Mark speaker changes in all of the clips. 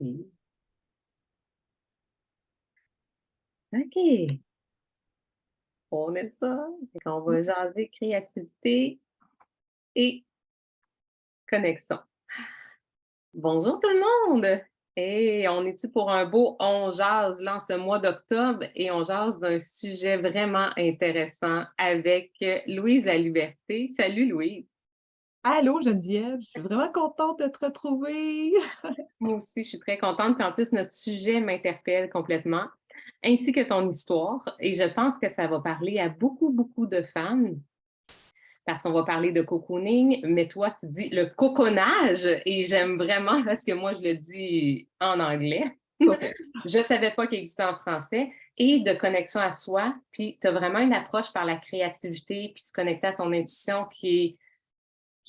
Speaker 1: Merci. OK. On aime ça. Fait qu'on va jaser créativité et connexion. Bonjour tout le monde! Et on est-tu pour un beau On jase là en ce mois d'octobre et on jase d'un sujet vraiment intéressant avec Louise La Liberté. Salut Louise!
Speaker 2: Allô Geneviève, je suis vraiment contente de te retrouver.
Speaker 1: Moi aussi, je suis très contente. Puis en plus, notre sujet m'interpelle complètement, ainsi que ton histoire. Et je pense que ça va parler à beaucoup, beaucoup de femmes parce qu'on va parler de cocooning, mais toi, tu dis le coconnage et j'aime vraiment parce que moi, je le dis en anglais.
Speaker 2: OK.
Speaker 1: Je ne savais pas qu'il existait en français et de connexion à soi. Puis tu as vraiment une approche par la créativité puis se connecter à son intuition qui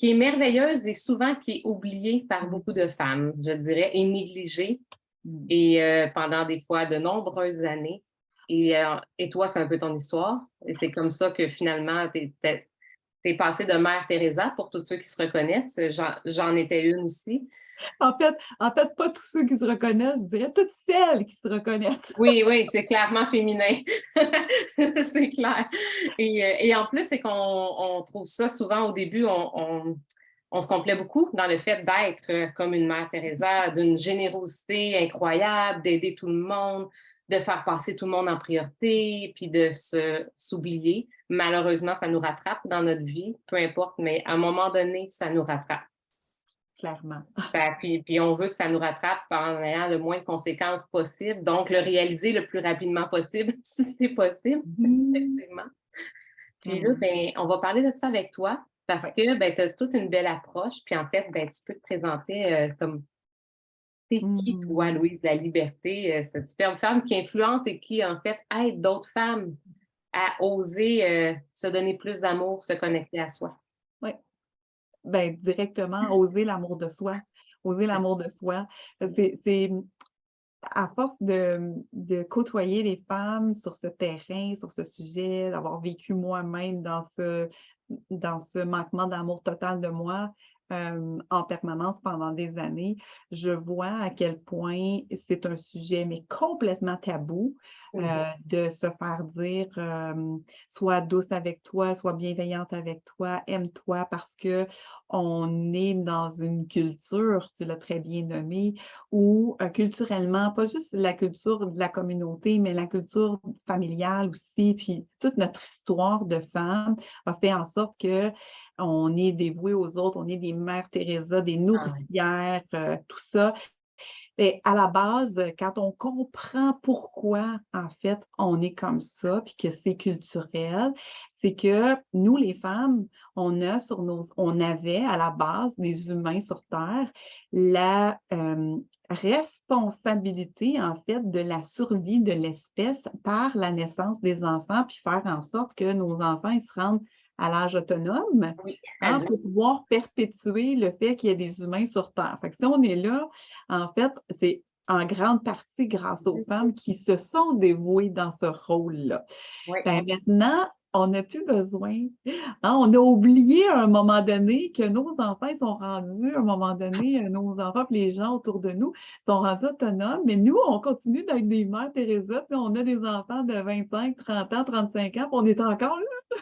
Speaker 1: est merveilleuse et souvent qui est oubliée par beaucoup de femmes, je dirais, et négligée
Speaker 2: Mmh.
Speaker 1: et pendant des fois de nombreuses années. Et toi, c'est un peu ton histoire. Et c'est comme ça que finalement, t'es passée de Mère Teresa, pour tous ceux qui se reconnaissent. J'en étais une aussi.
Speaker 2: En fait, pas tous ceux qui se reconnaissent, je dirais toutes celles qui se reconnaissent.
Speaker 1: Oui, oui, c'est clairement féminin. C'est clair. Et en plus, c'est qu'on trouve ça souvent au début, on se complaît beaucoup dans le fait d'être comme une Mère Teresa, d'une générosité incroyable, d'aider tout le monde, de faire passer tout le monde en priorité, puis de s'oublier. Malheureusement, ça nous rattrape dans notre vie, peu importe, mais à un moment donné, ça nous rattrape.
Speaker 2: Clairement.
Speaker 1: Puis on veut que ça nous rattrape en ayant le moins de conséquences possible, donc le réaliser le plus rapidement possible, si c'est possible,
Speaker 2: Mmh.
Speaker 1: effectivement. Puis là,
Speaker 2: Vraiment.
Speaker 1: ben, on va parler de ça avec toi parce
Speaker 2: Ouais.
Speaker 1: que ben, tu as toute une belle approche. Puis en fait, ben, tu peux te présenter comme t'es qui, toi,
Speaker 2: Mmh.
Speaker 1: Louise La Liberté, cette superbe femme qui influence et qui, en fait, aide d'autres femmes à oser se donner plus d'amour, se connecter à soi.
Speaker 2: Ouais. Ben, directement, oser l'amour de soi. Oser l'amour de soi. C'est à force de côtoyer les femmes sur ce terrain, sur ce sujet, d'avoir vécu moi-même dans ce manquement d'amour total de moi, en permanence pendant des années, je vois à quel point c'est un sujet, mais complètement tabou,
Speaker 1: Mhm.
Speaker 2: de se faire dire, «Sois douce avec toi, sois bienveillante avec toi, aime-toi», parce qu'on est dans une culture, tu l'as très bien nommé, où, culturellement, pas juste la culture de la communauté, mais la culture familiale aussi, puis toute notre histoire de femmes a fait en sorte qu'on est dévoué aux autres, on est des mères Teresa, des
Speaker 1: Ah ouais.
Speaker 2: nourricières, tout ça. Et à la base, quand on comprend pourquoi, en fait, on est comme ça, puis que c'est culturel, c'est que nous, les femmes, on avait à la base, des humains sur Terre, la responsabilité, en fait, de la survie de l'espèce par la naissance des enfants, puis faire en sorte que nos enfants, ils se rendent à l'âge autonome,
Speaker 1: Oui,
Speaker 2: hein,
Speaker 1: adulte.
Speaker 2: pour pouvoir perpétuer le fait qu'il y ait des humains sur Terre. Fait que si on est là, en fait, c'est en grande partie grâce aux femmes qui se sont dévouées dans ce rôle-là.
Speaker 1: Oui.
Speaker 2: Ben, maintenant, on n'a plus besoin, hein, on a oublié à un moment donné que nos enfants ils sont rendus, à un moment donné, nos enfants puis les gens autour de nous sont rendus autonomes, mais nous, on continue d'être des mères Teresa, tu sais, on a des enfants de 25, 30 ans, 35 ans, puis on est encore là.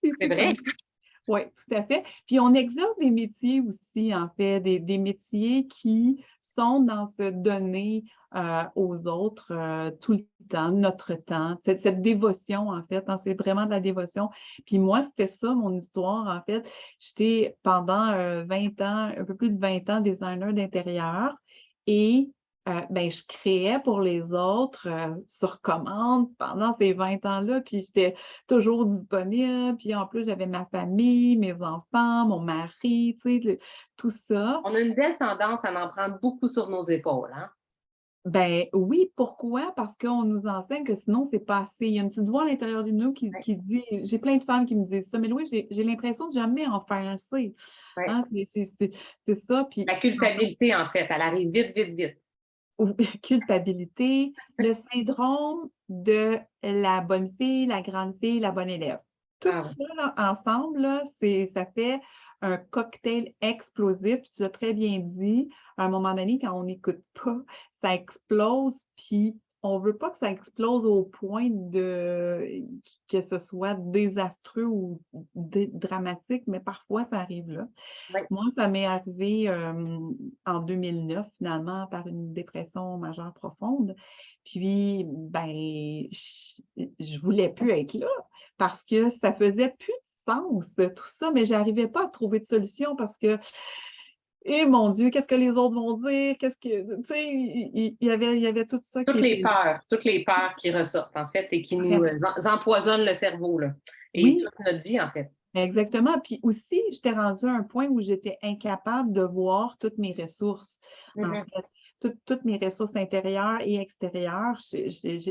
Speaker 2: C'est
Speaker 1: C'est
Speaker 2: fou
Speaker 1: vrai.
Speaker 2: comme oui, tout à fait. Puis on exerce des métiers aussi, en fait, des métiers qui sont dans se donner, aux autres, tout le temps, notre temps, cette dévotion, en fait, hein, c'est vraiment de la dévotion. Puis moi, c'était ça mon histoire, en fait. J'étais pendant, 20 ans, un peu plus de 20 ans, designer d'intérieur et ben, je créais pour les autres, sur commande pendant ces 20 ans-là, puis j'étais toujours disponible, puis en plus, j'avais ma famille, mes enfants, mon mari, tu sais, tout ça.
Speaker 1: On a une belle tendance à en prendre beaucoup sur nos épaules, hein?
Speaker 2: Ben oui, pourquoi? Parce qu'on nous enseigne que sinon, c'est pas assez. Il y a une petite voix à l'intérieur de nous
Speaker 1: Oui,
Speaker 2: qui dit j'ai plein de femmes qui me disent ça: «Mais Louise, j'ai l'impression de jamais en faire assez».
Speaker 1: oui.
Speaker 2: Hein, c'est ça, puis
Speaker 1: La culpabilité, en fait, elle arrive vite, vite, vite.
Speaker 2: ou culpabilité, le syndrome de la bonne fille, la grande fille, la bonne élève. Tout
Speaker 1: Ah oui.
Speaker 2: ça là, ensemble, là, ça fait un cocktail explosif. Tu l'as très bien dit, à un moment donné, quand on n'écoute pas, ça explose, puis on ne veut pas que ça explose au point que ce soit désastreux ou dramatique, mais parfois ça arrive là.
Speaker 1: Oui.
Speaker 2: Moi, ça m'est arrivé en 2009, finalement, par une dépression majeure profonde. Puis, ben, je voulais plus être là parce que ça faisait plus de sens, tout ça, mais j'arrivais pas à trouver de solution parce que, eh mon Dieu, qu'est-ce que les autres vont dire? Qu'est-ce que, tu sais, il y avait tout ça qui était
Speaker 1: Toutes les peurs qui ressortent, en fait, et qui nous
Speaker 2: vraiment.
Speaker 1: empoisonnent le cerveau, là, et
Speaker 2: Oui,
Speaker 1: toute notre vie, en fait.
Speaker 2: exactement. Puis aussi, j'étais rendue à un point où j'étais incapable de voir toutes mes ressources. En
Speaker 1: Mhm.
Speaker 2: fait, toutes mes ressources intérieures et extérieures,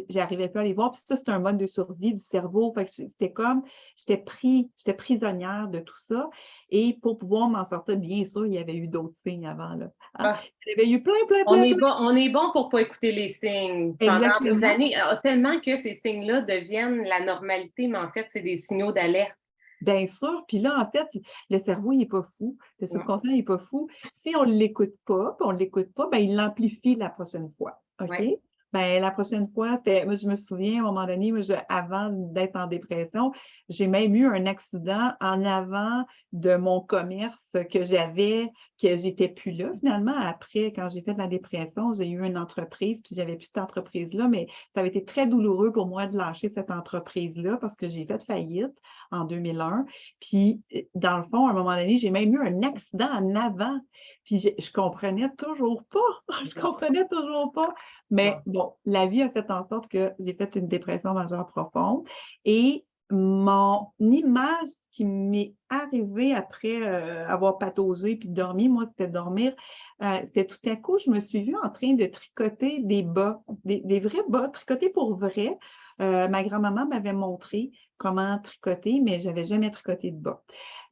Speaker 2: j'arrivais plus à les voir. Puis ça, c'est un mode de survie du cerveau. Fait que c'était comme, j'étais prisonnière de tout ça. Et pour pouvoir m'en sortir, bien sûr, il y avait eu d'autres signes avant, là. Hein?
Speaker 1: Ah,
Speaker 2: Il y avait eu plein, plein, plein, plein.
Speaker 1: on est bon pour pas écouter les signes pendant des
Speaker 2: Exactement.
Speaker 1: années, tellement que ces signes-là deviennent la normalité, mais en fait, c'est des signaux d'alerte.
Speaker 2: Bien sûr, puis là, en fait, le cerveau, il n'est pas fou, le
Speaker 1: Non.
Speaker 2: subconscient, il n'est pas fou. Si on ne l'écoute pas, puis on ne l'écoute pas, bien, il l'amplifie la prochaine fois, OK?
Speaker 1: Ouais.
Speaker 2: Bien, la prochaine fois, c'était, moi, je me souviens, à un moment donné, moi, avant d'être en dépression, j'ai même eu un accident en avant de mon commerce que j'avais, que j'étais plus là, finalement. Après, quand j'ai fait de la dépression, j'ai eu une entreprise, puis j'avais plus cette entreprise-là, mais ça avait été très douloureux pour moi de lâcher cette entreprise-là parce que j'ai fait faillite en 2001. Puis, dans le fond, à un moment donné, j'ai même eu un accident en avant. Puis, je comprenais toujours pas. Je comprenais toujours pas. Mais bon, la vie a fait en sorte que j'ai fait une dépression majeure profonde. Et mon image qui m'est arrivée après avoir pataugé puis dormi, moi, c'était dormir. C'était tout à coup, je me suis vue en train de tricoter des bas, des vrais bas, tricotés pour vrai. Ma grand-maman m'avait montré comment tricoter, mais je n'avais jamais tricoté de bas.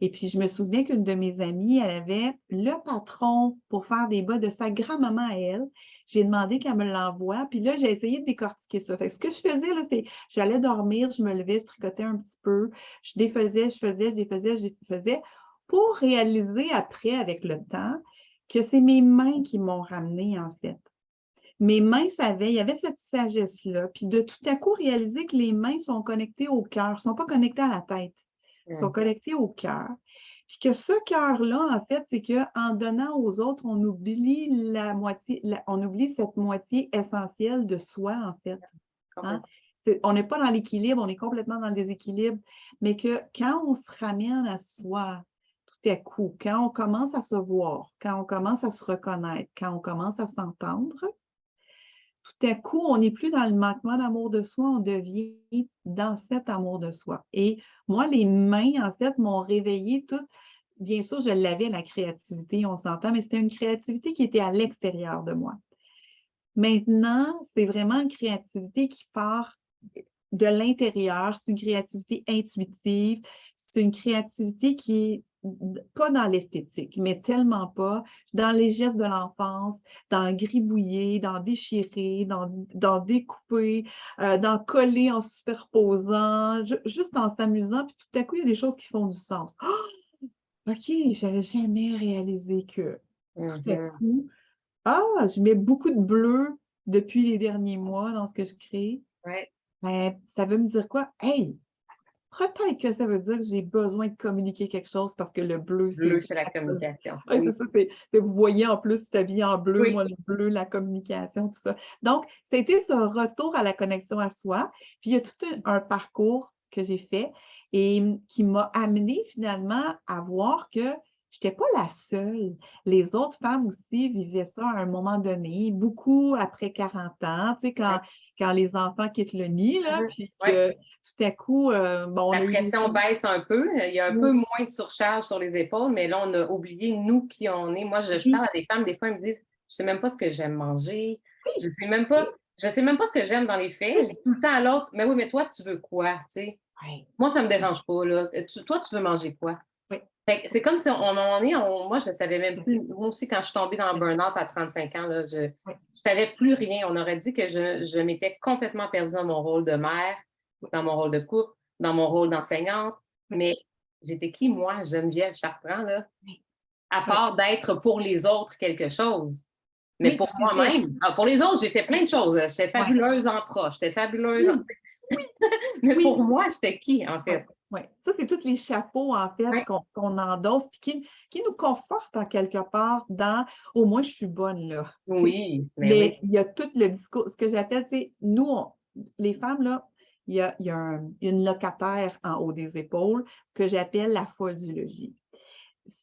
Speaker 2: Et puis, je me souvenais qu'une de mes amies, elle avait le patron pour faire des bas de sa grand-maman à elle. J'ai demandé qu'elle me l'envoie, puis là, j'ai essayé de décortiquer ça. Fait que ce que je faisais, là, c'est j'allais dormir, je me levais, je tricotais un petit peu, je défaisais, je défaisais, je défaisais, pour réaliser après, avec le temps, que c'est mes mains qui m'ont ramené, en fait. Mes mains savaient, il y avait cette sagesse-là. Puis de tout à coup, réaliser que les mains sont connectées au cœur, ne sont pas connectées à la tête, sont connectées au cœur. Puis que ce cœur-là, en fait, c'est qu'en donnant aux autres, on oublie la moitié, on oublie cette moitié essentielle de soi, en fait. Hein? On n'est pas dans l'équilibre, on est complètement dans le déséquilibre. Mais que quand on se ramène à soi, tout à coup, quand on commence à se voir, quand on commence à se reconnaître, quand on commence à s'entendre, tout à coup, on n'est plus dans le manquement d'amour de soi, on devient dans cet amour de soi. Et moi, les mains, en fait, m'ont réveillé toute. Bien sûr, je l'avais, la créativité, on s'entend, mais c'était une créativité qui était à l'extérieur de moi. Maintenant, c'est vraiment une créativité qui part de l'intérieur, c'est une créativité intuitive, c'est une créativité qui est pas dans l'esthétique, mais tellement pas, dans les gestes de l'enfance, dans gribouiller, dans déchirer, dans découper, dans coller en superposant, juste en s'amusant, puis tout à coup, il y a des choses qui font du sens. Oh, OK, j'avais jamais réalisé que tout à coup, je mets beaucoup de bleu depuis les derniers mois dans ce que je crée.
Speaker 1: Ouais.
Speaker 2: Ben, ça veut me dire quoi? Hey, peut-être que ça veut dire que j'ai besoin de communiquer quelque chose parce que le bleu, c'est
Speaker 1: Bleu,
Speaker 2: ça.
Speaker 1: c'est la communication.
Speaker 2: Ouais,
Speaker 1: Oui.
Speaker 2: c'est ça. Vous voyez en plus, tu habillé en bleu,
Speaker 1: Oui.
Speaker 2: moi, le bleu, la communication, tout ça. Donc, c'était ce retour à la connexion à soi. Puis, il y a tout un parcours que j'ai fait et qui m'a amené finalement à voir que je n'étais pas la seule. Les autres femmes aussi vivaient ça à un moment donné, beaucoup après 40 ans, tu sais, quand les enfants quittent le nid, là, puis
Speaker 1: Ouais.
Speaker 2: que tout à coup, bon, on
Speaker 1: La
Speaker 2: a eu des...
Speaker 1: pression baisse un peu. Il y a un peu
Speaker 2: Oui,
Speaker 1: moins de surcharge sur les épaules, mais là, on a oublié, nous, qui on est. Moi, je
Speaker 2: oui,
Speaker 1: parle à des femmes, des fois, elles me disent, je sais même pas ce que j'aime manger.
Speaker 2: oui,
Speaker 1: Je sais même pas ce que j'aime dans les faits. Je dis tout le temps à l'autre, mais oui, mais toi, tu veux quoi, tu sais?
Speaker 2: oui,
Speaker 1: Moi, ça me dérange pas, là. Toi, tu veux manger quoi?
Speaker 2: oui,
Speaker 1: Fait que c'est comme si, à un moment donné, moi, je savais même plus. Moi aussi, quand je suis tombée dans le burn-out à 35 ans, là, je savais plus rien. On aurait dit que je m'étais complètement perdue dans mon rôle de mère, dans mon rôle de couple, dans mon rôle d'enseignante. Mais j'étais qui, moi, Geneviève Chartrand, là?
Speaker 2: Oui,
Speaker 1: À
Speaker 2: oui,
Speaker 1: part d'être pour les autres quelque chose. Mais
Speaker 2: oui,
Speaker 1: pour
Speaker 2: tout à fait.
Speaker 1: moi-même, pour les autres, j'étais plein de choses. J'étais
Speaker 2: Ouais.
Speaker 1: fabuleuse en proche, j'étais fabuleuse en...
Speaker 2: Oui, oui,
Speaker 1: Mais pour
Speaker 2: oui.
Speaker 1: moi, j'étais qui, en
Speaker 2: Oui,
Speaker 1: fait?
Speaker 2: oui. Ça, c'est tous les chapeaux, en fait,
Speaker 1: Ouais.
Speaker 2: qu'on endosse, puis qui nous confortent en quelque part dans au moins je suis bonne là. Tu sais.
Speaker 1: Oui, mais oui.
Speaker 2: Mais il y a tout le discours, ce que j'appelle, c'est nous, les femmes, là, une locataire en haut des épaules que j'appelle la folle du logis.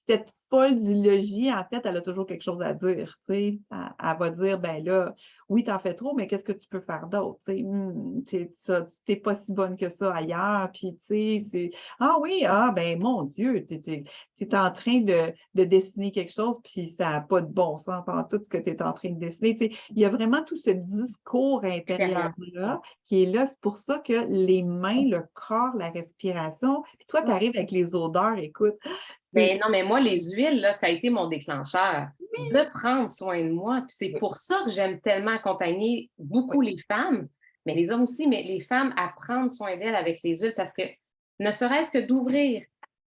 Speaker 2: Cette folle du logis, en fait, elle a toujours quelque chose à dire. Tu sais. Elle va dire, ben là, oui, t'en fais trop, mais qu'est-ce que tu peux faire d'autre? Tu sais, t'es pas si bonne que ça ailleurs. Puis, tu sais, c'est, ah oui, ah, ben mon Dieu, t'es en train de dessiner quelque chose, puis ça n'a pas de bon sens pendant tout ce que tu es en train de dessiner. Tu sais, il y a vraiment tout ce discours
Speaker 1: Intérieur.
Speaker 2: intérieur-là qui est là. C'est pour ça que les mains, le corps, la respiration, puis toi, tu arrives avec les odeurs, écoute.
Speaker 1: Ben non, mais moi, les huiles, là, ça a été mon déclencheur de prendre soin de moi. Puis c'est
Speaker 2: Oui,
Speaker 1: pour ça que j'aime tellement accompagner
Speaker 2: oui,
Speaker 1: beaucoup les femmes, mais les hommes aussi, mais les femmes à prendre soin d'elles avec les huiles parce que ne serait-ce que d'ouvrir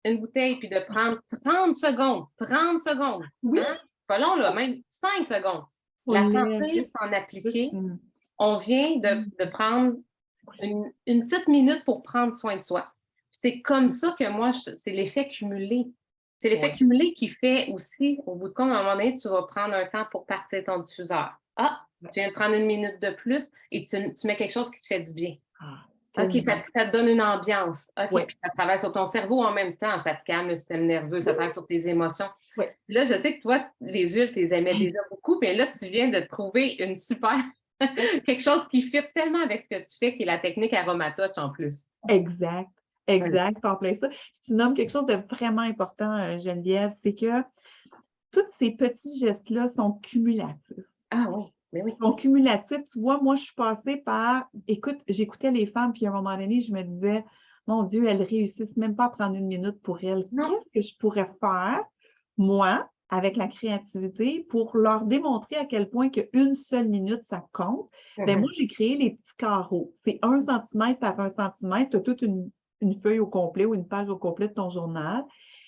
Speaker 1: une bouteille puis de prendre 30 secondes,
Speaker 2: oui,
Speaker 1: hein? Pas long, là, même 5 secondes.
Speaker 2: on
Speaker 1: La
Speaker 2: lève
Speaker 1: sentir, s'en
Speaker 2: juste
Speaker 1: appliquer. On vient de prendre une petite minute pour prendre soin de soi. C'est comme ça que moi, c'est l'effet cumulé. C'est l'effet
Speaker 2: ouais,
Speaker 1: cumulé qui fait aussi, au bout de compte, à un moment donné, tu vas prendre un temps pour partir ton diffuseur. Ah,
Speaker 2: ouais.
Speaker 1: tu viens de prendre une minute de plus et tu mets quelque chose qui te fait du bien.
Speaker 2: Ah,
Speaker 1: OK,
Speaker 2: tellement.
Speaker 1: ça te donne une ambiance. OK,
Speaker 2: Ouais,
Speaker 1: puis ça travaille sur ton cerveau en même temps. Ça te calme le système nerveux, ça
Speaker 2: oui,
Speaker 1: travaille sur tes émotions.
Speaker 2: ouais.
Speaker 1: Là, je sais que toi, les huiles, tu les aimais déjà beaucoup, mais là, tu viens de trouver une super, quelque chose qui fit tellement avec ce que tu fais, qui est la technique Aromatouch en plus.
Speaker 2: Exact,
Speaker 1: Ouais.
Speaker 2: exact, c'est en plein ça. Puis tu nommes quelque chose de vraiment important, Geneviève, c'est que tous ces petits gestes-là sont cumulatifs.
Speaker 1: Ah oui, mais oui.
Speaker 2: Ils sont cumulatifs. Tu vois, moi, je suis passée par, écoute, j'écoutais les femmes, puis à un moment donné, je me disais, mon Dieu, elles réussissent même pas à prendre une minute pour elles.
Speaker 1: Non.
Speaker 2: Qu'est-ce que je pourrais faire, moi, avec la créativité, pour leur démontrer à quel point qu'une seule minute, ça compte? Bien, moi,
Speaker 1: Mhm.
Speaker 2: j'ai créé les petits carreaux. C'est 1 centimètre par 1 centimètre. Tu as toute une feuille au complet ou une page au complet de ton journal.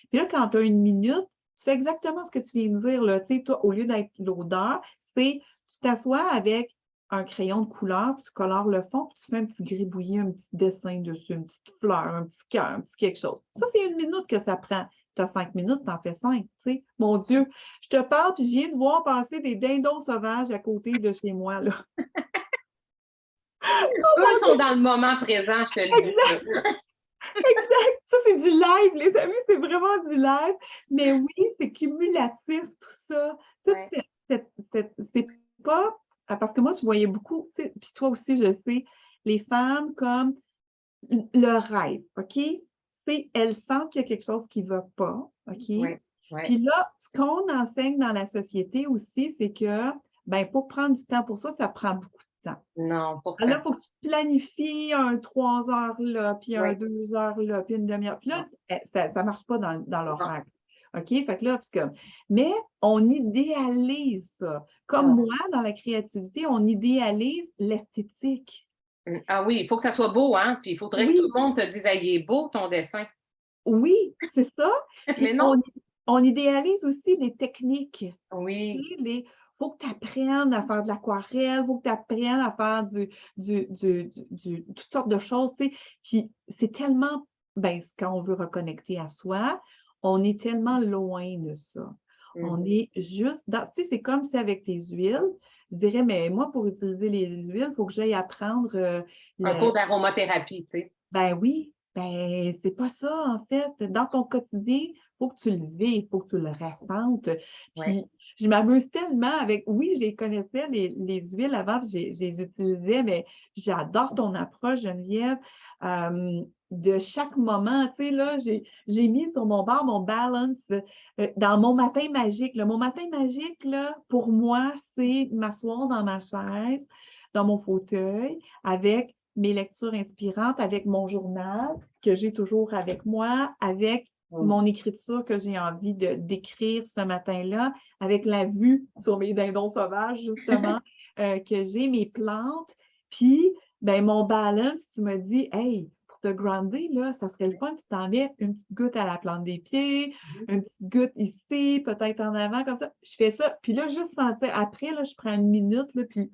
Speaker 2: Puis là, quand tu as une minute, tu fais exactement ce que tu viens de dire, là. Tu sais, toi, au lieu d'être l'odeur, c'est tu t'assois avec un crayon de couleur, tu colores le fond, puis tu fais un petit gribouillis, un petit dessin dessus, une petite fleur, un petit cœur, un petit quelque chose. Ça, c'est 1 minute que ça prend. Tu as 5 minutes, tu en fais 5. Tu sais. Mon Dieu, je te parle, puis je viens de voir passer des dindons sauvages à côté de chez moi. Là. Oh
Speaker 1: Eux
Speaker 2: mon
Speaker 1: sont
Speaker 2: Dieu!
Speaker 1: dans le moment présent, je te le dis.
Speaker 2: Exact,
Speaker 1: Là.
Speaker 2: exact. Ça, c'est du live, les amis, c'est vraiment du live. Mais oui, c'est cumulatif, tout ça. Tout
Speaker 1: Ouais.
Speaker 2: c'est pas. Parce que moi, je voyais beaucoup, puis toi aussi, je sais, les femmes comme le rêve, OK? Elles sentent qu'il y a quelque chose qui ne va pas, OK?
Speaker 1: Ouais. Ouais.
Speaker 2: Puis là, ce qu'on enseigne dans la société aussi, c'est que, ben, pour prendre du temps pour ça, ça prend beaucoup de temps.
Speaker 1: Non,
Speaker 2: Là,
Speaker 1: pourtant.
Speaker 2: il faut que tu planifies un 3 heures là, puis un
Speaker 1: Oui.
Speaker 2: 2 heures là, puis une demi-heure. Puis
Speaker 1: Non.
Speaker 2: là, ça ne marche pas dans
Speaker 1: Non.
Speaker 2: l'horaire. OK? Fait que là, mais on idéalise ça. Comme
Speaker 1: Ah.
Speaker 2: moi, dans la créativité, on idéalise l'esthétique.
Speaker 1: Ah oui, il faut que ça soit beau, hein? Puis il faudrait que tout
Speaker 2: Oui,
Speaker 1: le monde te dise, ah, il est beau ton dessin.
Speaker 2: oui, c'est ça. Puis
Speaker 1: Mais non.
Speaker 2: on idéalise aussi les techniques.
Speaker 1: Oui.
Speaker 2: Il faut que tu apprennes à faire de l'aquarelle, il faut que tu apprennes à faire toutes sortes de choses. Tu sais. Puis c'est tellement, ben, quand on veut reconnecter à soi, on est tellement loin de ça. On
Speaker 1: Mhm.
Speaker 2: est juste dans, tu sais, c'est comme si avec tes huiles, je dirais, mais moi, pour utiliser les huiles, il faut que j'aille apprendre
Speaker 1: Un
Speaker 2: le,
Speaker 1: cours d'aromathérapie, tu sais.
Speaker 2: ben oui, ben c'est pas ça en fait. Dans ton quotidien, il faut que tu le vives, il faut que tu le ressentes.
Speaker 1: Ouais.
Speaker 2: Puis je m'amuse tellement avec, oui, je les connaissais, les huiles avant, puis je les utilisais, mais j'adore ton approche, Geneviève, de chaque moment. Tu sais, là, j'ai mis sur mon bar mon balance dans mon matin magique. Mon matin magique, là, pour moi, c'est m'asseoir dans ma chaise, dans mon fauteuil, avec mes lectures inspirantes, avec mon journal que j'ai toujours avec moi, avec
Speaker 1: Mm.
Speaker 2: mon écriture que j'ai envie d'écrire ce matin-là, avec la vue sur mes dindons sauvages, justement, que j'ai mes plantes. Puis, ben, mon balance, tu me dis, hey, pour te grounder, là, ça serait le fun si tu en mets une petite goutte à la plante des pieds, une petite goutte ici, peut-être en avant, comme ça. Je fais ça, puis là, juste sentir. Après, là, je prends une minute, là, puis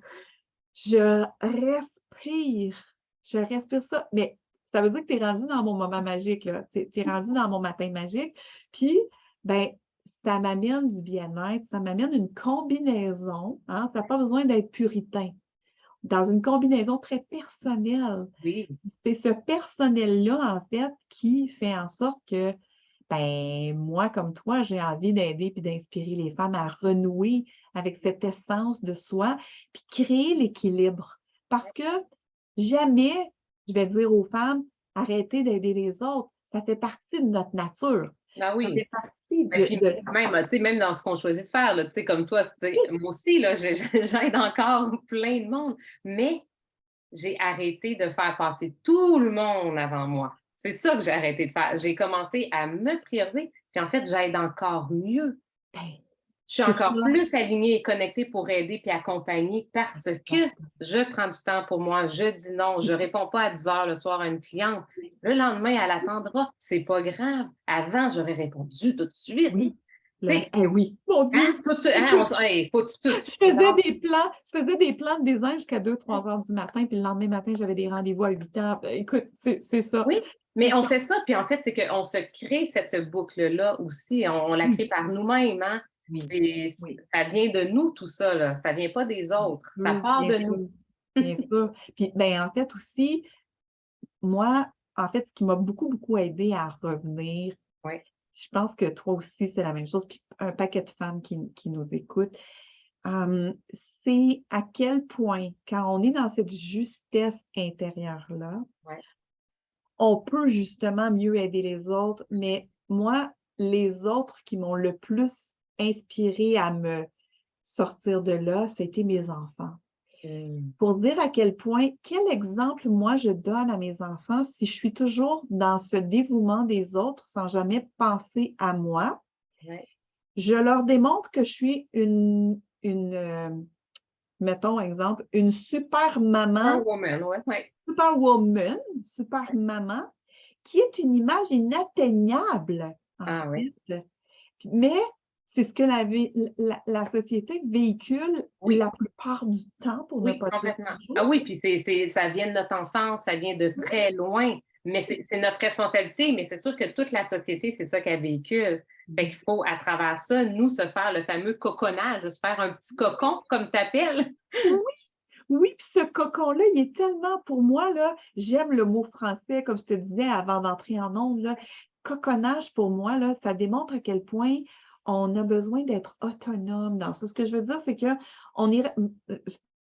Speaker 2: je respire. Je respire ça. Mais ça veut dire que tu es rendu dans mon moment magique, là. Tu es rendu dans mon matin magique. Puis, ben, ça m'amène du bien-être, ça m'amène une combinaison, hein, ça n'a pas besoin d'être puritain. Dans une combinaison très personnelle.
Speaker 1: Oui.
Speaker 2: C'est ce personnel-là, en fait, qui fait en sorte que, ben, moi, comme toi, j'ai envie d'aider et d'inspirer les femmes à renouer avec cette essence de soi, puis créer l'équilibre. Parce que jamais, je vais dire aux femmes, arrêtez d'aider les autres. Ça fait partie de notre nature.
Speaker 1: Ben
Speaker 2: Ça
Speaker 1: oui.
Speaker 2: fait partie
Speaker 1: Ben, puis
Speaker 2: de...
Speaker 1: même, tu sais, même dans ce qu'on choisit de faire, là, tu sais, comme toi, tu sais, moi aussi, là, j'aide encore plein de monde, mais j'ai arrêté de faire passer tout le monde avant moi. C'est ça que j'ai arrêté de faire. J'ai commencé à me prioriser, puis en fait, j'aide encore mieux.
Speaker 2: Ben,
Speaker 1: Je suis
Speaker 2: c'est ça.
Speaker 1: encore plus alignée et connectée pour aider puis accompagner parce que je prends du temps pour moi, je dis non, je ne réponds pas à 10 heures le soir à une cliente. Le lendemain, elle attendra. C'est pas grave. Avant, j'aurais répondu tout de suite.
Speaker 2: Oui.
Speaker 1: Tu sais,
Speaker 2: Oui, mon Dieu.
Speaker 1: hein, tout de suite, hein, hey, faut tout de suite.
Speaker 2: Je faisais des plans de design jusqu'à 2-3 heures du matin, puis le lendemain matin, j'avais des rendez-vous à 8 heures. Écoute, c'est ça.
Speaker 1: Oui, mais on fait ça, puis en fait, c'est qu'on se crée cette boucle-là aussi. On la crée par nous-mêmes, hein?
Speaker 2: Oui.
Speaker 1: Ça vient de nous, tout ça, là. Ça vient pas des autres. Ça part de nous.
Speaker 2: Bien sûr. Puis, ben, en fait, aussi, moi, en fait, ce qui m'a beaucoup, beaucoup aidé à revenir, je pense que toi aussi, c'est la même chose, puis un paquet de femmes qui nous écoutent, c'est à quel point, quand on est dans cette justesse intérieure-là, on peut justement mieux aider les autres, mais moi, les autres qui m'ont le plus inspirée à me sortir de là, c'était mes enfants. Pour dire à quel point, quel exemple moi je donne à mes enfants si je suis toujours dans ce dévouement des autres sans jamais penser à moi, je leur démontre que je suis mettons exemple, une super maman, super maman, qui est une image inatteignable, en fait. Mais c'est ce que la société véhicule la plupart du temps pour ne pas dire
Speaker 1: complètement. Ah oui, puis ça vient de notre enfance, ça vient de très loin, mais c'est notre responsabilité, mais c'est sûr que toute la société, c'est ça qu'elle véhicule. Fait qu'il faut, à travers ça, nous, se faire le fameux coconnage, se faire un petit cocon, comme tu appelles.
Speaker 2: Oui, puis ce cocon-là, il est tellement, pour moi, là, j'aime le mot français, comme je te disais avant d'entrer en ondes, là, coconnage, pour moi, là, ça démontre à quel point on a besoin d'être autonome dans ça. Ce que je veux dire, c'est que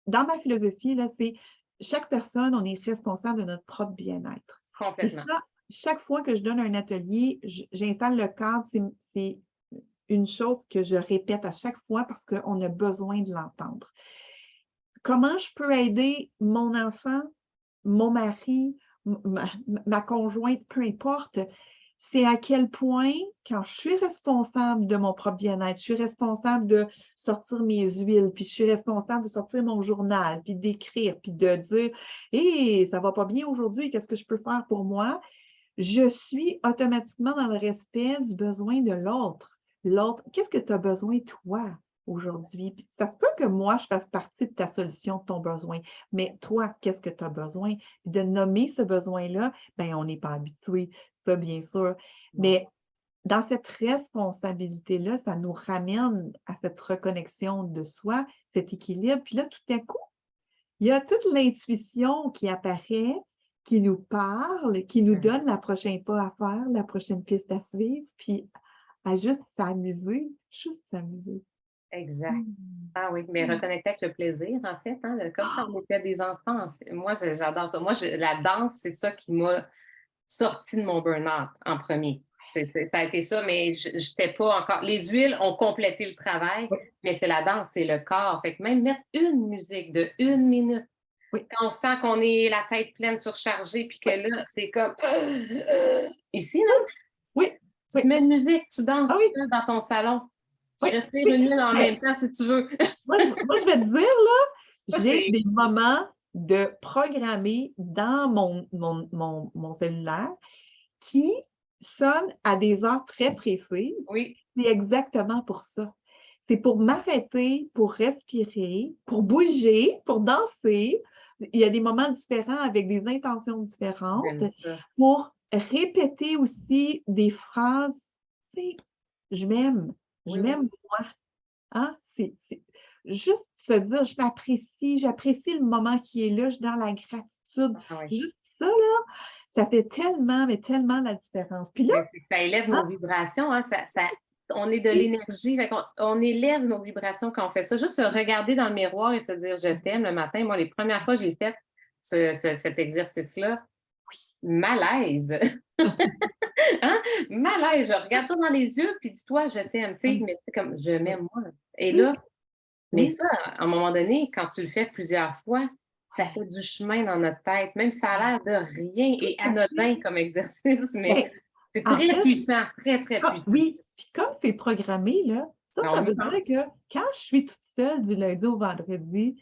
Speaker 2: dans ma philosophie, là, c'est chaque personne, on est responsable de notre propre bien-être.
Speaker 1: Complètement.
Speaker 2: Et ça, chaque fois que je donne un atelier, j'installe le cadre, c'est une chose que je répète à chaque fois parce qu'on a besoin de l'entendre. Comment je peux aider mon enfant, mon mari, ma conjointe, peu importe, c'est à quel point, quand je suis responsable de mon propre bien-être, je suis responsable de sortir mes huiles, puis je suis responsable de sortir mon journal, puis d'écrire, puis de dire « Hé, ça va pas bien aujourd'hui, qu'est-ce que je peux faire pour moi? » Je suis automatiquement dans le respect du besoin de l'autre. L'autre, qu'est-ce que tu as besoin, toi, aujourd'hui? Puis ça se peut que moi, je fasse partie de ta solution, de ton besoin. Mais toi, qu'est-ce que tu as besoin? De nommer ce besoin-là, bien, on n'est pas habitué, ça, bien sûr. Mais dans cette responsabilité-là, ça nous ramène à cette reconnexion de soi, cet équilibre. Puis là, tout à coup, il y a toute l'intuition qui apparaît, qui nous parle, qui nous donne la prochaine pas à faire, la prochaine piste à suivre, puis à juste s'amuser,
Speaker 1: Exact. Ah oui, mais reconnecter avec le plaisir, en fait, hein, comme quand on était des enfants. En fait. Moi, j'adore ça. Moi, la danse, c'est ça qui m'a sorti de mon burn-out en premier. Ça a été ça, mais je n'étais pas encore. Les huiles ont complété le travail, mais c'est la danse, c'est le corps. Fait que même mettre une musique de 1 minute, quand on sent qu'on est la tête pleine surchargée, puis que là, c'est comme ici, non?
Speaker 2: Oui.
Speaker 1: Tu mets une musique, tu danses tout seul dans ton salon. Tu respires une huile en même temps si tu veux.
Speaker 2: moi, je vais te dire, là, j'ai des moments de programmer dans mon cellulaire qui sonne à des heures très précises.
Speaker 1: Oui.
Speaker 2: C'est exactement pour ça. C'est pour m'arrêter, pour respirer, pour bouger, pour danser. Il y a des moments différents avec des intentions différentes,
Speaker 1: J'aime ça.
Speaker 2: pour répéter aussi des phrases, tu sais, je
Speaker 1: Oui, oui.
Speaker 2: m'aime moi. Hein? C'est juste se dire, j'apprécie le moment qui est là, je suis dans la gratitude.
Speaker 1: Ah oui.
Speaker 2: Juste ça, là, ça fait tellement, mais tellement la différence. Puis là,
Speaker 1: Ben, c'est que ça élève
Speaker 2: hein,
Speaker 1: nos vibrations, hein, on est de l'énergie, fait on élève nos vibrations quand on fait ça. Juste se regarder dans le miroir et se dire je t'aime le matin. Moi, les premières fois que j'ai fait cet exercice-là, malaise. Hein? Malaise. Je regarde-toi dans les yeux puis dis-toi je t'aime. Tu sais, mais c'est comme je m'aime moi. Et
Speaker 2: oui,
Speaker 1: là, mais
Speaker 2: oui,
Speaker 1: ça, à un moment donné, quand tu le fais plusieurs fois, ça fait du chemin dans notre tête, même si ça a l'air de rien
Speaker 2: tout
Speaker 1: et
Speaker 2: à fait.
Speaker 1: anodin comme exercice, mais
Speaker 2: Ben,
Speaker 1: c'est
Speaker 2: en
Speaker 1: très
Speaker 2: fait,
Speaker 1: puissant, très, très puissant.
Speaker 2: oui, puis comme c'est programmé, là,
Speaker 1: Ben,
Speaker 2: ça
Speaker 1: on y
Speaker 2: veut dire
Speaker 1: pense.
Speaker 2: que quand je suis toute seule du lundi au vendredi,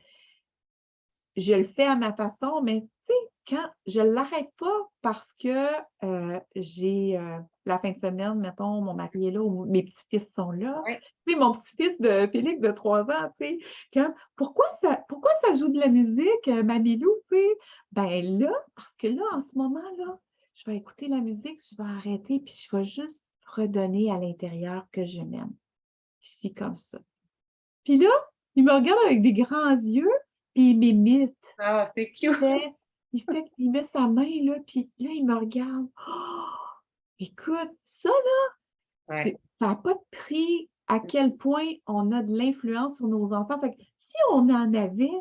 Speaker 2: je le fais à ma façon, mais tu sais, quand je ne l'arrête pas parce que j'ai la fin de semaine, mettons, mon mari est là ou mes petits-fils sont là.
Speaker 1: Oui,
Speaker 2: Tu sais, mon petit-fils de Félix de 3 ans, tu sais, pourquoi ça joue de la musique, Mamilou, tu sais? Ben là, parce que là, en ce moment-là, je vais écouter la musique, je vais arrêter, puis je vais juste redonner à l'intérieur que je m'aime. Ici, comme ça. Puis là, il me regarde avec des grands yeux, puis il m'imite.
Speaker 1: ah, c'est cute.
Speaker 2: Il met sa main, là, puis là, il me regarde. Oh! Écoute, ça, là,
Speaker 1: Ouais,
Speaker 2: ça n'a pas de prix à quel point on a de l'influence sur nos enfants. Fait que si on en avait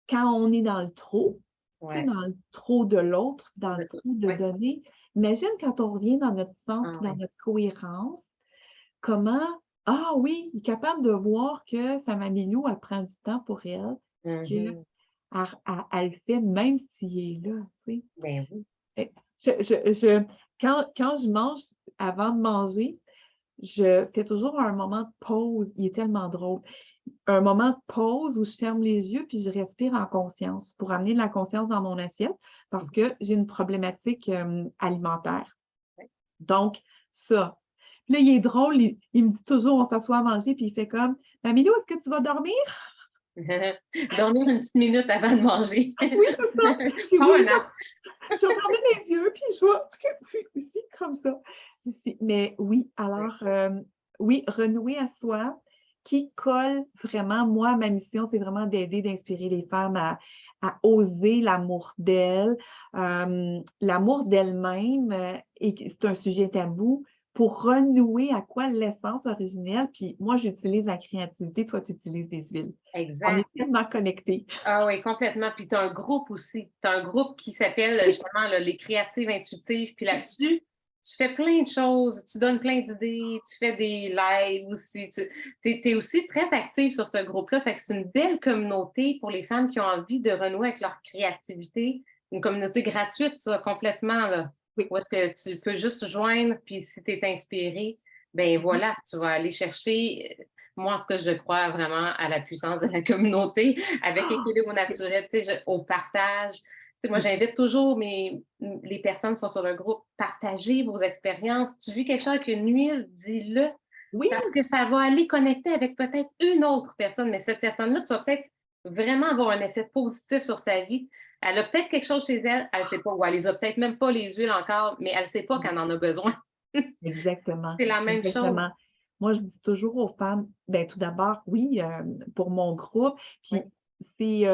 Speaker 2: quand on est dans le trop, tu sais,
Speaker 1: ouais,
Speaker 2: dans le trop de l'autre, dans le trop de
Speaker 1: ouais.
Speaker 2: donner, imagine quand on revient dans notre centre
Speaker 1: Ah,
Speaker 2: puis dans
Speaker 1: ouais.
Speaker 2: notre cohérence, comment, ah oui, il est capable de voir que sa mamilou, elle prend du temps pour elle, puis qu'elle
Speaker 1: Mhm.
Speaker 2: elle le fait même s'il est là, tu sais.
Speaker 1: Ben oui.
Speaker 2: Fait quand je mange, avant de manger, je fais toujours un moment de pause. Il est tellement drôle. Un moment de pause où je ferme les yeux puis je respire en conscience pour amener de la conscience dans mon assiette parce que j'ai une problématique alimentaire.
Speaker 1: Ouais.
Speaker 2: Donc, ça. Puis là, il est drôle, il me dit toujours, on s'assoit à manger, puis il fait comme, Mamilou, est-ce que tu vas dormir?
Speaker 1: Dormir une petite minute avant de manger.
Speaker 2: Oui, c'est ça. Je dis, oui,
Speaker 1: Prends un nap.
Speaker 2: je vais fermer les yeux, puis je vais ici, comme ça. Ici. Mais oui, alors, oui, renouer à soi, qui colle vraiment, moi, ma mission, c'est vraiment d'aider, d'inspirer les femmes à oser l'amour d'elles, l'amour d'elles-mêmes, et c'est un sujet tabou, pour renouer à quoi l'essence originelle. Puis moi, j'utilise la créativité, toi, tu utilises des huiles. On est
Speaker 1: Exact.
Speaker 2: tellement connectés.
Speaker 1: Ah oui, complètement. Puis tu as un groupe aussi. Tu as un groupe qui s'appelle
Speaker 2: Oui,
Speaker 1: justement là, les créatives intuitives. Puis là-dessus, tu fais plein de choses, tu donnes plein d'idées, tu fais des lives aussi. Tu es, aussi très active sur ce groupe-là. Fait que c'est une belle communauté pour les femmes qui ont envie de renouer avec leur créativité. Une communauté gratuite, ça, complètement, là.
Speaker 2: oui.
Speaker 1: Où est-ce que tu peux juste joindre, puis si tu es inspiré, ben
Speaker 2: Mhm.
Speaker 1: voilà, tu vas aller chercher. Moi, en tout cas, je crois vraiment à la puissance de la communauté avec
Speaker 2: Ah!
Speaker 1: équilibre
Speaker 2: Oui,
Speaker 1: naturel, tu sais, au partage. Tu sais, moi,
Speaker 2: oui.
Speaker 1: j'invite toujours les personnes qui sont sur le groupe, partagez vos expériences. Tu vis quelque chose avec une huile, dis-le,
Speaker 2: Oui,
Speaker 1: parce que ça va aller connecter avec peut-être une autre personne, mais cette personne-là, tu vas peut-être vraiment avoir un effet positif sur sa vie. Elle a peut-être quelque chose chez elle, elle ne sait pas, ou elle les a peut-être même pas les huiles encore, mais elle ne sait pas qu'elle en a besoin.
Speaker 2: exactement,
Speaker 1: C'est la même chose.
Speaker 2: exactement. Moi, je dis toujours aux femmes, ben tout d'abord, oui, pour mon groupe,
Speaker 1: Oui.
Speaker 2: puis c'est,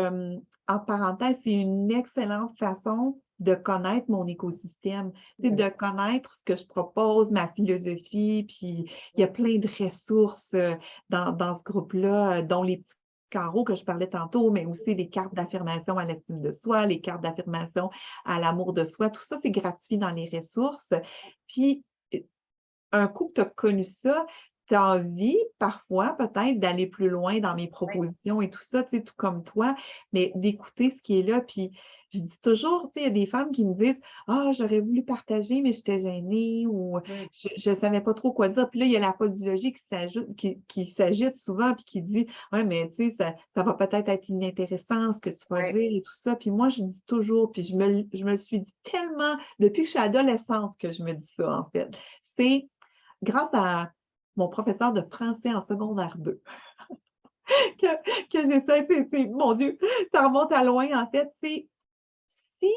Speaker 2: entre parenthèses, c'est une excellente façon de connaître mon écosystème, c'est de connaître ce que je propose, ma philosophie, puis il y a plein de ressources dans ce groupe-là, dont les petits carreaux que je parlais tantôt, mais aussi les cartes d'affirmation à l'estime de soi, les cartes d'affirmation à l'amour de soi, tout ça, c'est gratuit dans les ressources. Puis, un coup que tu as connu ça, tu as envie, parfois, peut-être, d'aller plus loin dans mes
Speaker 1: Oui,
Speaker 2: propositions et tout ça, tu sais, tout comme toi, mais d'écouter ce qui est là. Puis, je dis toujours, tu sais, il y a des femmes qui me disent, ah, j'aurais voulu partager, mais j'étais gênée ou
Speaker 1: mm,
Speaker 2: je ne savais pas trop quoi dire. Puis là, il y a la podologie qui s'agite souvent, puis qui dit, ouais, mais tu sais, ça va peut-être être inintéressant ce que tu vas
Speaker 1: oui.
Speaker 2: dire et tout ça. Puis moi, je dis toujours, puis je me le suis dit tellement, depuis que je suis adolescente, que je me dis ça, en fait. C'est grâce à mon professeur de français en secondaire 2 que j'ai ça. Mon Dieu, ça remonte à loin, en fait. C'est si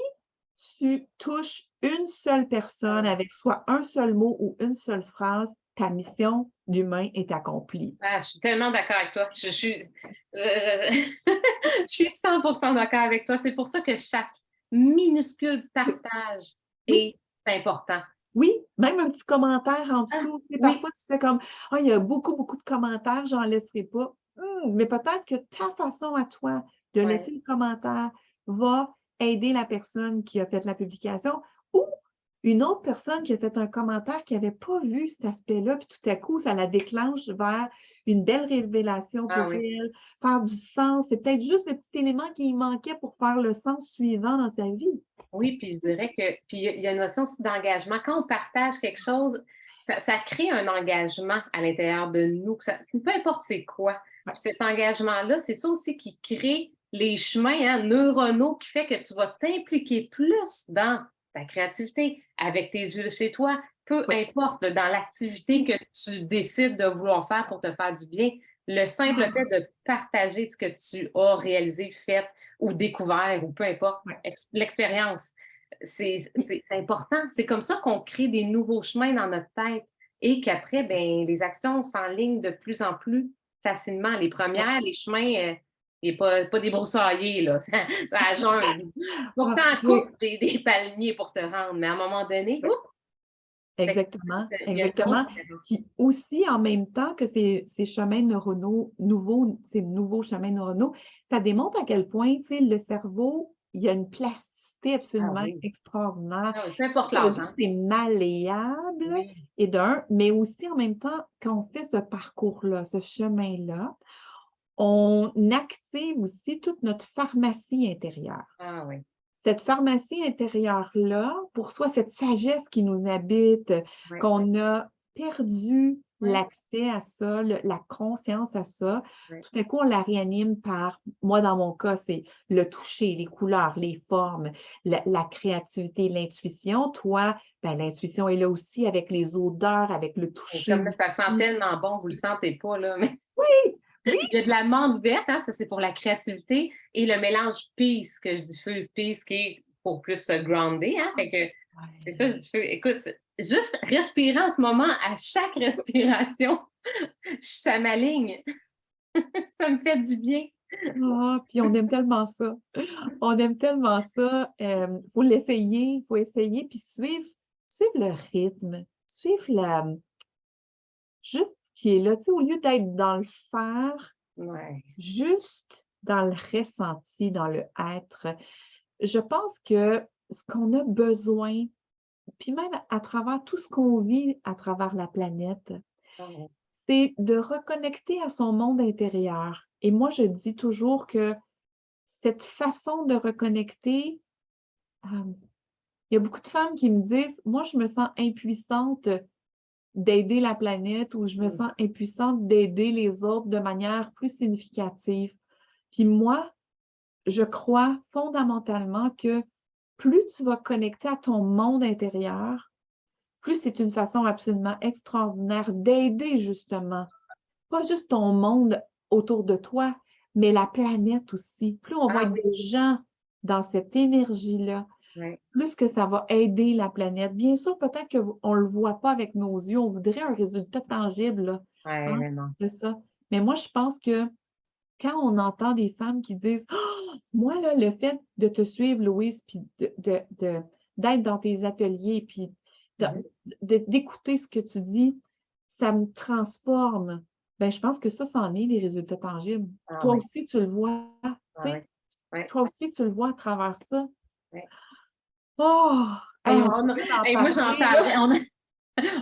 Speaker 2: tu touches une seule personne
Speaker 1: Ah,
Speaker 2: avec soit un seul mot ou une seule phrase, ta mission d'humain est accomplie.
Speaker 1: ah, je suis tellement d'accord avec toi. Je suis 100% d'accord avec toi. C'est pour ça que chaque minuscule partage
Speaker 2: Oui,
Speaker 1: est important.
Speaker 2: oui, même un petit commentaire en
Speaker 1: Ah,
Speaker 2: dessous. Tu sais,
Speaker 1: oui,
Speaker 2: parfois, tu fais comme, ah, il y a beaucoup, beaucoup de commentaires, j'en laisserai pas. Mais peut-être que ta façon à toi de
Speaker 1: ouais.
Speaker 2: laisser le commentaire va aider la personne qui a fait la publication ou une autre personne qui a fait un commentaire qui n'avait pas vu cet aspect-là, puis tout à coup, ça la déclenche vers une belle révélation
Speaker 1: Ah
Speaker 2: pour
Speaker 1: oui.
Speaker 2: elle, faire du sens. C'est peut-être juste le petit élément qui manquait pour faire le sens suivant dans sa vie.
Speaker 1: Oui, puis je dirais que puis il y a une notion aussi d'engagement. Quand on partage quelque chose, ça crée un engagement à l'intérieur de nous, peu importe c'est quoi.
Speaker 2: Ouais.
Speaker 1: Puis cet engagement-là, c'est ça aussi qui crée les chemins neuronaux qui fait que tu vas t'impliquer plus dans ta créativité, avec tes yeux chez toi, peu
Speaker 2: Oui.
Speaker 1: importe dans l'activité que tu décides de vouloir faire pour te faire du bien. Le simple fait
Speaker 2: Ah,
Speaker 1: de partager ce que tu as réalisé, fait, ou découvert, ou peu importe,
Speaker 2: ouais.
Speaker 1: l'expérience. C'est important. C'est comme ça qu'on crée des nouveaux chemins dans notre tête et qu'après, ben, les actions s'enlignent de plus en plus facilement. Les
Speaker 2: Ouais.
Speaker 1: premières, les chemins, il n'est pas débroussaillé, là, ça à jungle. Donc, tu
Speaker 2: Ah,
Speaker 1: en
Speaker 2: oui.
Speaker 1: coupes des palmiers pour te rendre, mais à un moment donné,
Speaker 2: Oui.
Speaker 1: oups,
Speaker 2: Exactement,
Speaker 1: il y a une grosse
Speaker 2: exactement.
Speaker 1: différence.
Speaker 2: Puis aussi, en même temps que ces chemins neuronaux nouveaux, ces nouveaux chemins neuronaux, ça démontre à quel point, tu sais, le cerveau, il y a une plasticité
Speaker 1: Ah
Speaker 2: absolument
Speaker 1: oui.
Speaker 2: extraordinaire.
Speaker 1: Ah oui, peu importe
Speaker 2: Ça veut
Speaker 1: l'âge,
Speaker 2: dire que
Speaker 1: hein?
Speaker 2: c'est malléable
Speaker 1: Oui.
Speaker 2: et d'un, mais aussi en même temps, quand on fait ce parcours-là, ce chemin-là, on active aussi toute notre pharmacie intérieure.
Speaker 1: Ah oui.
Speaker 2: Cette pharmacie intérieure-là, pour soi, cette sagesse qui nous habite,
Speaker 1: Oui.
Speaker 2: qu'on a perdu
Speaker 1: Oui.
Speaker 2: l'accès à ça, la conscience à ça,
Speaker 1: Oui.
Speaker 2: tout à coup, on la réanime par, moi, dans mon cas, c'est le toucher, les couleurs, les formes, la créativité, l'intuition. Toi, ben, l'intuition est là aussi avec les odeurs, avec le
Speaker 1: Et
Speaker 2: toucher
Speaker 1: comme là, ça sent
Speaker 2: aussi.
Speaker 1: tellement bon, vous le sentez pas, là, mais
Speaker 2: Oui, oui,
Speaker 1: il y a de la menthe verte, hein, ça c'est pour la créativité, et le mélange peace que je diffuse, peace qui est pour plus se grounder, hein, fait que c'est ça, je
Speaker 2: ouais.
Speaker 1: diffuse. Écoute, juste respirer en ce moment, à chaque respiration, ça m'aligne, ça me fait du bien.
Speaker 2: Ah, puis on aime tellement ça. On aime tellement ça. Faut l'essayer, il faut essayer, puis suivre le rythme, suivre juste ce qui est là. Tu sais, au lieu d'être dans le faire,
Speaker 1: Ouais.
Speaker 2: juste dans le ressenti, dans le être. Je pense que ce qu'on a besoin, puis même à travers tout ce qu'on vit à travers la planète,
Speaker 1: Ouais.
Speaker 2: c'est de reconnecter à son monde intérieur. Et moi, je dis toujours que cette façon de reconnecter, il y a beaucoup de femmes qui me disent, moi, je me sens impuissante d'aider la planète ou je me
Speaker 1: Mm.
Speaker 2: sens impuissante d'aider les autres de manière plus significative. Puis moi, je crois fondamentalement que plus tu vas connecter à ton monde intérieur, plus c'est une façon absolument extraordinaire d'aider justement, pas juste ton monde autour de toi, mais la planète aussi. Plus on va
Speaker 1: Ah
Speaker 2: être
Speaker 1: oui,
Speaker 2: des gens dans cette énergie-là,
Speaker 1: ouais,
Speaker 2: plus que ça va aider la planète. Bien sûr, peut-être qu'on ne le voit pas avec nos yeux, on voudrait un résultat tangible, là,
Speaker 1: ouais,
Speaker 2: hein,
Speaker 1: vraiment.
Speaker 2: de ça. Mais moi, je pense que quand on entend des femmes qui disent moi, là, le fait de te suivre, Louise, puis d'être dans tes ateliers, puis
Speaker 1: Mhm.
Speaker 2: d'écouter ce que tu dis, ça me transforme. Ben, je pense que ça, c'en est des résultats tangibles.
Speaker 1: Ah
Speaker 2: Toi
Speaker 1: ouais,
Speaker 2: aussi, tu le vois,
Speaker 1: ah
Speaker 2: tu sais,
Speaker 1: ouais, ouais,
Speaker 2: toi aussi, tu le vois à travers ça.
Speaker 1: ouais.
Speaker 2: Oh!
Speaker 1: Hey,
Speaker 2: Hey, on pourrait en
Speaker 1: hey, moi, j'en
Speaker 2: parler, là.
Speaker 1: parlerai.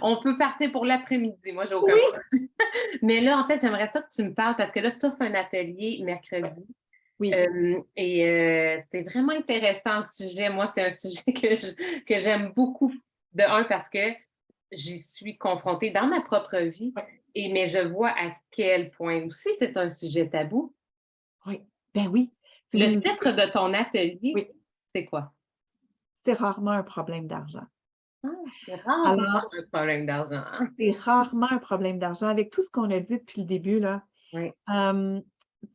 Speaker 1: On peut partir pour l'après-midi, moi, j'ai aucun
Speaker 2: Oui,
Speaker 1: problème. Mais là, en fait, j'aimerais ça que tu me parles parce que là, tu offres un atelier mercredi.
Speaker 2: oui,
Speaker 1: C'est vraiment intéressant le sujet. Moi, c'est un sujet que j'aime beaucoup. De un, parce que j'y suis confrontée dans ma propre vie, mais je vois à quel point aussi c'est un sujet tabou.
Speaker 2: oui. Ben oui. Si vous
Speaker 1: Le
Speaker 2: nous
Speaker 1: titre de ton atelier,
Speaker 2: oui,
Speaker 1: c'est quoi?
Speaker 2: c'est rarement un problème d'argent.
Speaker 1: Ah, c'est rarement
Speaker 2: Alors,
Speaker 1: un problème d'argent, hein?
Speaker 2: c'est rarement un problème d'argent. Avec tout ce qu'on a dit depuis le début, là,
Speaker 1: Oui,
Speaker 2: tu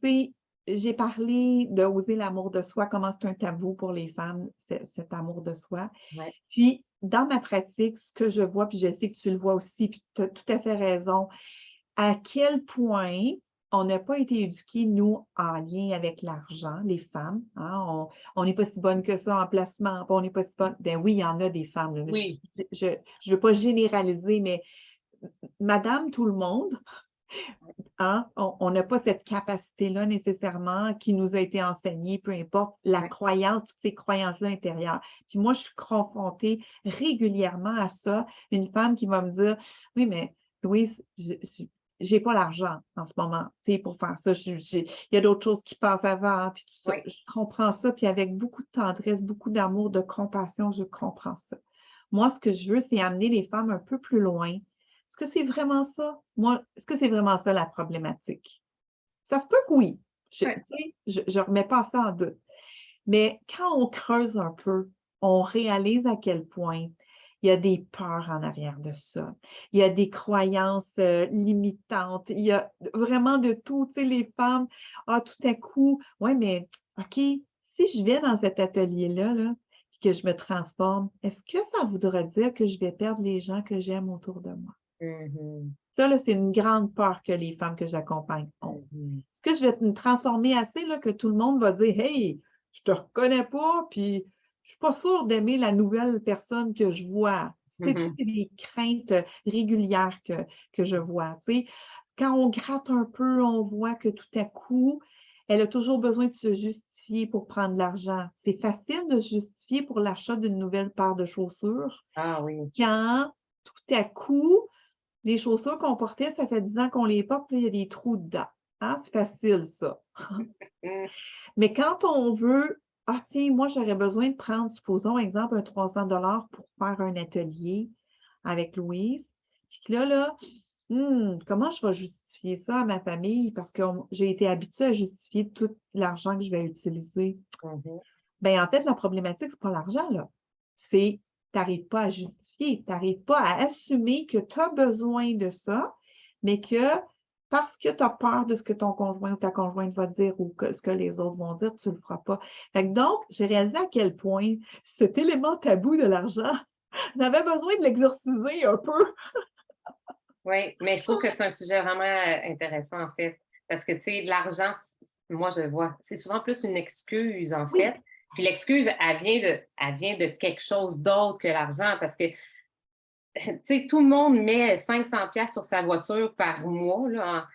Speaker 2: sais, j'ai parlé de oser l'amour de soi, comment c'est un tabou pour les femmes, cet amour de soi.
Speaker 1: oui,
Speaker 2: Puis, dans ma pratique, ce que je vois, puis je sais que tu le vois aussi, puis tu as tout à fait raison, à quel point on n'a pas été éduqués, nous, en lien avec l'argent, les femmes. Hein? On n'est pas si bonne que ça en placement, on n'est pas si bonne. Ben oui, il y en a des femmes. Là.
Speaker 1: oui.
Speaker 2: Je ne veux pas généraliser, mais Madame tout le monde, hein, on n'a pas cette capacité-là nécessairement qui nous a été enseignée, peu importe la
Speaker 1: Oui.
Speaker 2: croyance, toutes ces croyances-là intérieures. Puis moi, je suis confrontée régulièrement à ça. Une femme qui va me dire, oui, mais Louise, j'ai pas l'argent en ce moment, tu sais, pour faire ça. Il y a d'autres choses qui passent avant, puis tout ça.
Speaker 1: Oui.
Speaker 2: Je comprends ça, puis avec beaucoup de tendresse, beaucoup d'amour, de compassion, je comprends ça. Moi, ce que je veux, c'est amener les femmes un peu plus loin. Est-ce que c'est vraiment ça? Moi, est-ce que c'est vraiment ça la problématique? Ça se peut que oui. Je
Speaker 1: Oui.
Speaker 2: ne remets pas ça en doute. Mais quand on creuse un peu, on réalise à quel point il y a des peurs en arrière de ça. Il y a des croyances limitantes. Il y a vraiment de tout. Tu sais, les femmes, tout à coup, ouais, mais OK, si je vais dans cet atelier-là, là, puis que je me transforme, est-ce que ça voudrait dire que je vais perdre les gens que j'aime autour de moi?
Speaker 1: Mhm.
Speaker 2: Ça, là, c'est une grande peur que les femmes que j'accompagne ont.
Speaker 1: Mhm.
Speaker 2: Est-ce que je vais me transformer assez là, que tout le monde va dire Hey, je te reconnais pas, puis je suis pas sûre d'aimer la nouvelle personne que je vois. C'est
Speaker 1: Mhm.
Speaker 2: des craintes régulières que je vois. Tu sais. Quand on gratte un peu, on voit que tout à coup, elle a toujours besoin de se justifier pour prendre de l'argent. C'est facile de se justifier pour l'achat d'une nouvelle paire de chaussures
Speaker 1: Ah oui.
Speaker 2: quand tout à coup, les chaussures qu'on portait, ça fait 10 ans qu'on les porte, puis il y a des trous dedans. Hein? C'est facile, ça.
Speaker 1: Mhm.
Speaker 2: Mais quand on veut, tiens, moi, j'aurais besoin de prendre, supposons, exemple, un 300 $ pour faire un atelier avec Louise. Puis là, comment je vais justifier ça à ma famille? Parce que j'ai été habituée à justifier tout l'argent que je vais utiliser.
Speaker 1: Mhm.
Speaker 2: Bien, en fait, la problématique, ce n'est pas l'argent, là. C'est tu n'arrives pas à justifier, tu n'arrives pas à assumer que tu as besoin de ça, mais que parce que tu as peur de ce que ton conjoint ou ta conjointe va dire ou ce que les autres vont dire, tu ne le feras pas. Fait que donc, j'ai réalisé à quel point cet élément tabou de l'argent, j'avais besoin de l'exorciser un peu.
Speaker 1: Oui, mais je trouve que c'est un sujet vraiment intéressant, en fait. Parce que, tu sais, l'argent, moi, je le vois, c'est souvent plus une excuse, en
Speaker 2: Oui,
Speaker 1: fait. Puis l'excuse, elle vient de quelque chose d'autre que l'argent. Parce que, tu sais, tout le monde met 500 pièces sur sa voiture par mois, là,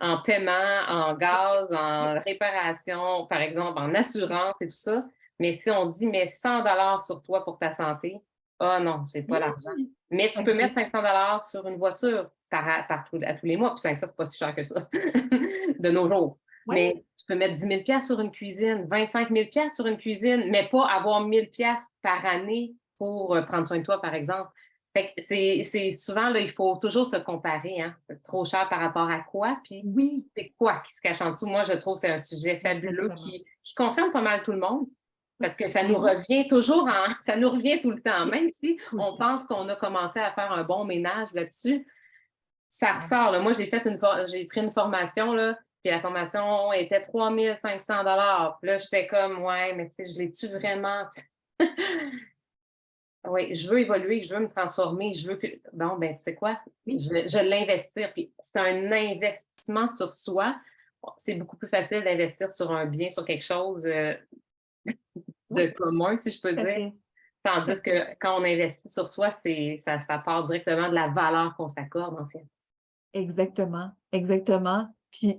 Speaker 1: en paiement, en gaz, en réparation, par exemple, en assurance et tout ça. Mais si on dit, mets 100 $ sur toi pour ta santé, ah non, j'ai pas l'argent. Mais tu peux mettre
Speaker 2: OK.
Speaker 1: 500 $ sur une voiture à tous les mois, puis 500, c'est pas si cher que ça, de nos jours.
Speaker 2: Oui,
Speaker 1: Mais tu peux mettre 10 000 $ sur une cuisine, 25 000 $ sur une cuisine, mais pas avoir 1 000 $ par année pour prendre soin de toi, par exemple. Fait que c'est souvent, là, il faut toujours se comparer, hein. C'est trop cher par rapport à quoi, puis
Speaker 2: oui,
Speaker 1: c'est quoi qui se cache en dessous. Moi, je trouve que c'est un sujet fabuleux
Speaker 2: exactement.
Speaker 1: qui concerne pas mal tout le monde, parce que ça nous
Speaker 2: Mhm.
Speaker 1: revient toujours ça nous revient tout le temps.
Speaker 2: Oui,
Speaker 1: Même si
Speaker 2: tout le
Speaker 1: on
Speaker 2: temps.
Speaker 1: pense qu'on a commencé à faire un bon ménage là-dessus, ça ressort, là. Moi, j'ai pris une formation, là, puis la formation était 3 500 $. Puis là, j'étais comme, ouais, mais tu sais, je l'ai-tu vraiment? Oui, je veux évoluer, je veux me transformer, je veux que. Bon, ben, tu sais quoi?
Speaker 2: Oui,
Speaker 1: Je l'investir. Puis c'est un investissement sur soi. Bon, c'est beaucoup plus facile d'investir sur un bien, sur quelque chose de
Speaker 2: oui,
Speaker 1: commun, si je peux
Speaker 2: tout à
Speaker 1: dire.
Speaker 2: fait. Tout à
Speaker 1: Tandis
Speaker 2: fait.
Speaker 1: que quand on investit sur soi, ça part directement de la valeur qu'on s'accorde, en fait.
Speaker 2: Exactement, exactement. Puis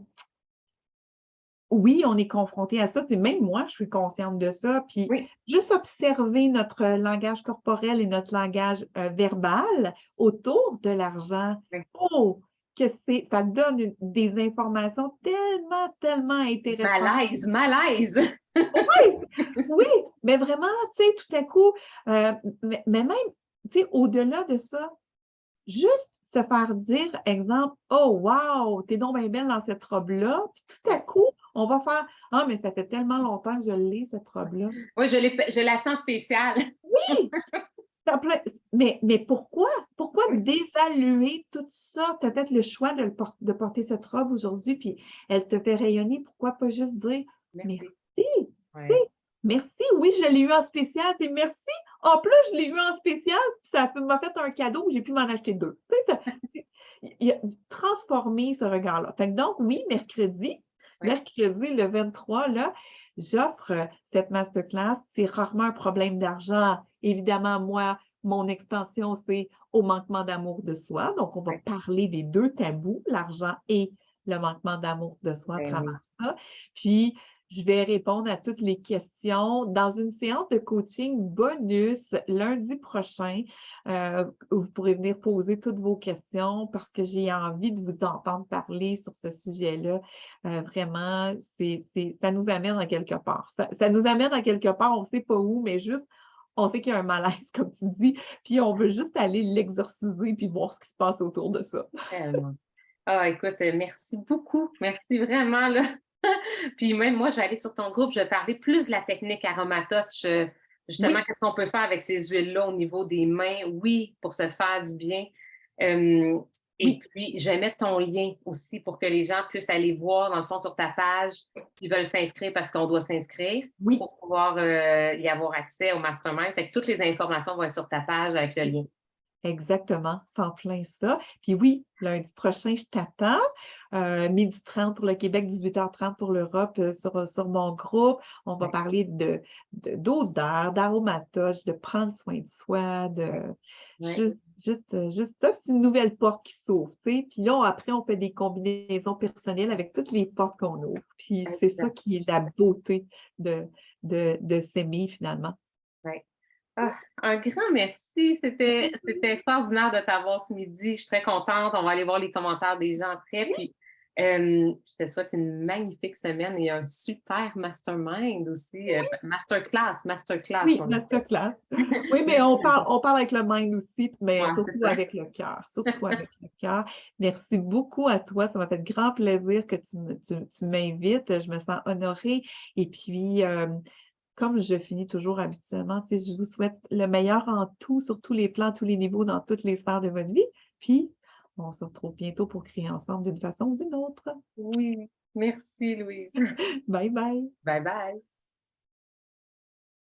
Speaker 2: oui, on est confronté à ça. C'est même moi, je suis consciente de ça. Puis
Speaker 1: Oui,
Speaker 2: juste observer notre langage corporel et notre langage verbal autour de l'argent.
Speaker 1: oui.
Speaker 2: Oh, ça donne des informations tellement, tellement intéressantes.
Speaker 1: Malaise, malaise.
Speaker 2: Oui, oui, mais vraiment, tu sais, tout à coup, mais même, tu sais, au-delà de ça, juste se faire dire, exemple, oh, wow, t'es donc bien belle dans cette robe-là. Puis tout à coup, on va faire, ah, mais ça fait tellement longtemps que je l'ai, cette robe-là.
Speaker 1: Oui, je l'ai acheté en spécial.
Speaker 2: Oui, mais pourquoi? Pourquoi
Speaker 1: Oui,
Speaker 2: d'évaluer tout ça? Tu as fait le choix de porter cette robe aujourd'hui, puis elle te fait rayonner. Pourquoi pas juste dire merci?
Speaker 1: merci.
Speaker 2: Tu sais,
Speaker 1: Oui.
Speaker 2: merci, oui, je l'ai eu en spécial, puis merci. En plus, je l'ai eu en spécial, puis m'a fait un cadeau, j'ai pu m'en acheter deux. Tu sais, il y a transformer ce regard-là. Donc, oui,
Speaker 1: Oui.
Speaker 2: mercredi le 23, là, j'offre cette masterclass. C'est rarement un problème d'argent. Évidemment, moi, mon extension, c'est au manquement d'amour de soi. Donc, on va
Speaker 1: Oui.
Speaker 2: parler des deux tabous, l'argent et le manquement d'amour de soi à
Speaker 1: Ben oui.
Speaker 2: travers ça. Puis, je vais répondre à toutes les questions dans une séance de coaching bonus lundi prochain. Vous pourrez venir poser toutes vos questions parce que j'ai envie de vous entendre parler sur ce sujet-là. Vraiment, ça nous amène à quelque part. Ça nous amène à quelque part, on ne sait pas où, mais juste, on sait qu'il y a un malaise, comme tu dis, puis on veut juste aller l'exorciser puis voir ce qui se passe autour de ça.
Speaker 1: Tellement. Ah, écoute, merci beaucoup. Merci vraiment, là. Puis même moi, je vais aller sur ton groupe, je vais parler plus de la technique Aromatouch. Justement,
Speaker 2: Oui,
Speaker 1: qu'est-ce qu'on peut faire avec ces huiles-là au niveau des mains? Oui, pour se faire du bien. Euh, et
Speaker 2: oui,
Speaker 1: puis, je vais mettre ton lien aussi pour que les gens puissent aller voir, dans le fond, sur ta page, s'ils veulent s'inscrire parce qu'on doit s'inscrire
Speaker 2: oui.
Speaker 1: pour pouvoir y avoir accès au mastermind. Fait que toutes les informations vont être sur ta page avec le lien.
Speaker 2: Exactement, c'est en plein ça. Puis oui, lundi prochain, je t'attends. 12h30 pour le Québec, 18h30 pour l'Europe sur mon groupe. On va
Speaker 1: Ouais,
Speaker 2: parler d'odeur, d'aromatoge, de prendre soin de soi,
Speaker 1: ouais, ouais.
Speaker 2: juste ça. C'est une nouvelle porte qui s'ouvre, tu sais. Puis là, après, on fait des combinaisons personnelles avec toutes les portes qu'on ouvre. Puis c'est ça
Speaker 1: Exact.
Speaker 2: qui est la beauté de s'aimer finalement.
Speaker 1: Ouais. Ah, un grand merci. C'était extraordinaire de t'avoir ce midi. Je suis très contente. On va aller voir les commentaires des gens après. Puis, je te souhaite une magnifique semaine et un super mastermind aussi. Masterclass,
Speaker 2: Oui,
Speaker 1: qu'on appelle.
Speaker 2: masterclass. Oui, mais
Speaker 1: Merci.
Speaker 2: on parle avec le mind aussi, mais
Speaker 1: Ouais, c'est
Speaker 2: surtout
Speaker 1: ça.
Speaker 2: avec le cœur, surtout avec le cœur. Merci beaucoup à toi. Ça m'a fait grand plaisir que tu m'invites. Je me sens honorée. Et puis, comme je finis toujours habituellement, tu sais, je vous souhaite le meilleur en tout, sur tous les plans, tous les niveaux, dans toutes les sphères de votre vie. Puis, on se retrouve bientôt pour créer ensemble d'une façon ou d'une autre.
Speaker 1: Oui. Merci, Louise.
Speaker 2: Bye bye.
Speaker 1: Bye bye.